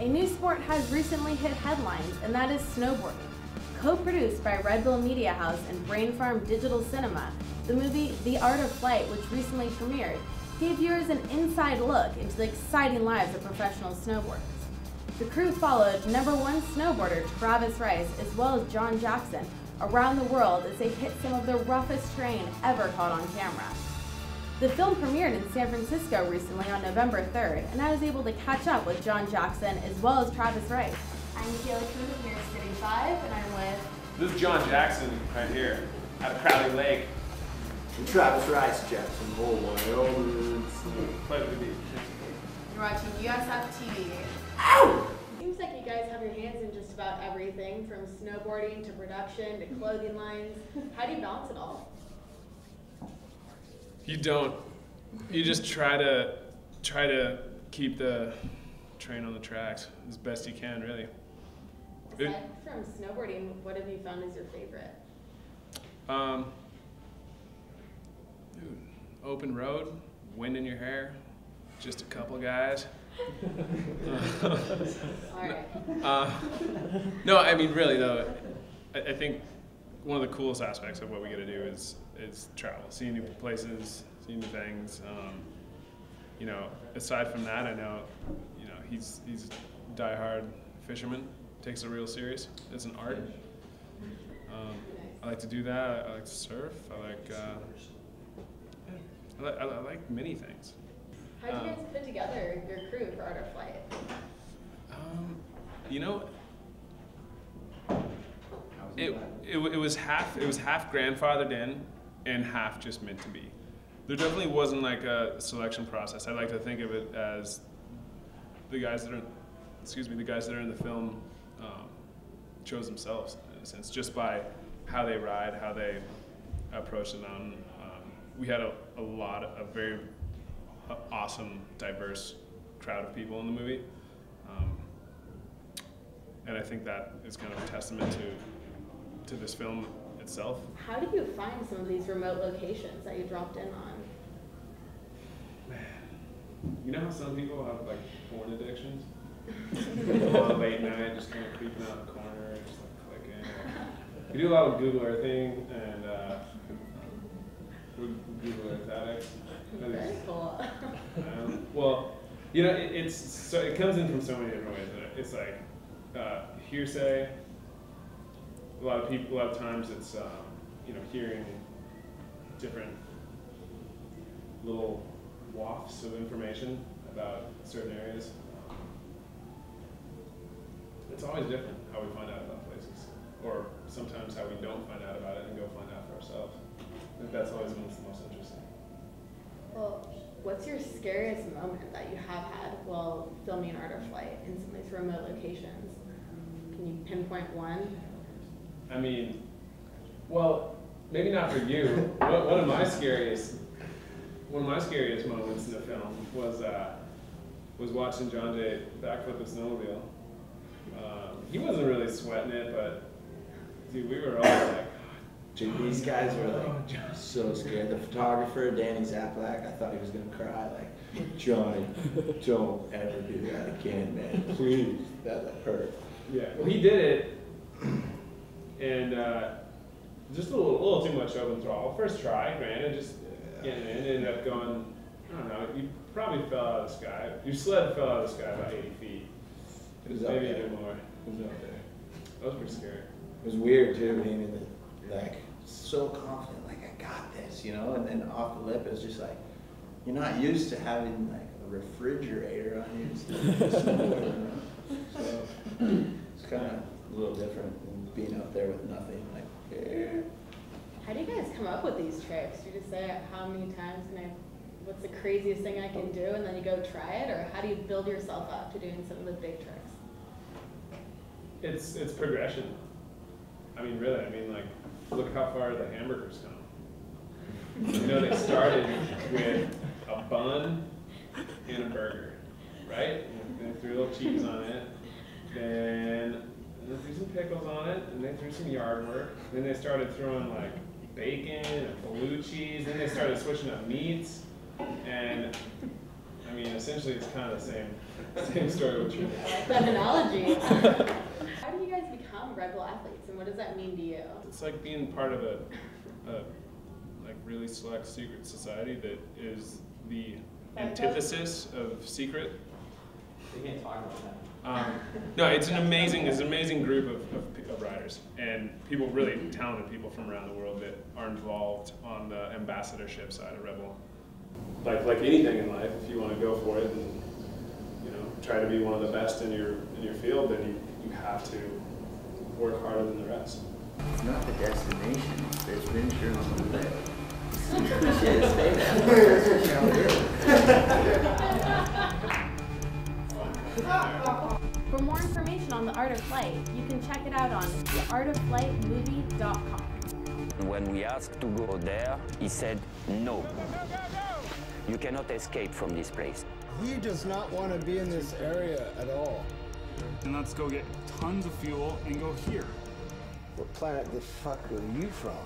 A new sport has recently hit headlines, and that is snowboarding. Co-produced by Red Bull Media House and Brain Farm Digital Cinema, the movie The Art of Flight, which recently premiered, gave viewers an inside look into the exciting lives of professional snowboarders. The crew followed #1 snowboarder T.Rice as well as J.Jackson around the world as they hit some of the roughest terrain ever caught on camera. The film premiered in San Francisco recently on November 3rd, and I was able to catch up with J.Jackson as well as T.Rice. I'm Kayla Kuhn of New York City 5, and I'm with... This is J.Jackson right here, out of Crowley Lake. And T.Rice, Jackson Hole, Wyoming. Pleasure to be here. You're watching USFtv. Ow! Seems like you guys have your hands in just about everything, from snowboarding to production to clothing lines. How do you balance it all? You don't. You just try to keep the train on the tracks as best you can, really. Aside from snowboarding, what have you found is your favorite? Dude, open road, wind in your hair, just a couple guys. Alright. No, I mean really though, I think one of the coolest aspects of what we get to do is travel, see new places, see new things. You know, aside from that, I know, you know, he's a diehard fisherman, takes it real serious. It's an art. I like to do that. I like to surf. I like many things. How did you guys put together your crew for Art of Flight? You know, it was half grandfathered in and half just meant to be. There definitely wasn't like a selection process. I like to think of it as the guys that are in the film chose themselves in a sense, just by how they ride, how they approach the mountain. We had a very awesome, diverse crowd of people in the movie. And I think that is kind of a testament to this film itself. How did you find some of these remote locations that you dropped in on? Man, you know how some people have like porn addictions? On late night, just kind of creeping out in the corner, just like clicking. We do a lot of Google Earthing and Google Earth addicts. Very cool. Well, you know, it comes in from so many different ways. It's like hearsay. A lot of times it's you know, hearing different little wafts of information about certain areas. It's always different how we find out about places, or sometimes how we don't find out about it and go find out for ourselves. I think that's always what's the most interesting. Well, what's your scariest moment that you have had while filming Art of Flight in some of these remote locations? Can you pinpoint one? I mean, well, maybe not for you. One of my scariest moments in the film was watching John Jay backflip the snowmobile. He wasn't really sweating it, but dude, we were all like, Dude, these guys were like so scared. The photographer, Danny Zaplak, I thought he was gonna cry. Like, John, don't ever do that again, man. Please, that hurt. yeah. Well, he did it, and just a little too much open throttle. First try, granted, just getting in, ended up going. I don't know. You probably fell out of the sky. Your sled fell out of the sky about 80 feet. It was Maybe up a there. bit more. It was up there. That was pretty scary. It was weird too, being like so confident, like I got this, you know, and then off the lip it's just like you're not used to having like a refrigerator on you, so it's kind of a little different than being out there with nothing. Like, yeah. How do you guys come up with these tricks? You just say how many times what's the craziest thing I can do, and then you go try it, or how do you build yourself up to doing some of the big tricks? It's progression. I mean, really. I mean, like, look how far the hamburgers come. You know, they started with a bun and a burger, right? And they threw a little cheese on it. Then they threw some pickles on it, and they threw some yard work. Then they started throwing like bacon and blue cheese. Then they started switching up meats. And I mean, essentially, it's kind of the same Same story with you. I like that analogy. How do you guys become Red Bull athletes, and what does that mean to you? It's like being part of a like really select secret society that is the antithesis of secret. We can't talk about that. No, it's an amazing group of riders and people, really talented people from around the world that are involved on the ambassadorship side of Red Bull. Like anything in life, if you want to go for it and try to be one of the best in your field, then you have to work harder than the rest. It's not the destination, it's the adventure on the way. For more information on The Art of Flight, you can check it out on theartofflightmovie.com. When we asked to go there, he said, no. You cannot escape from this place. He does not want to be in this area at all. And let's go get tons of fuel and go here. What planet the fuck are you from?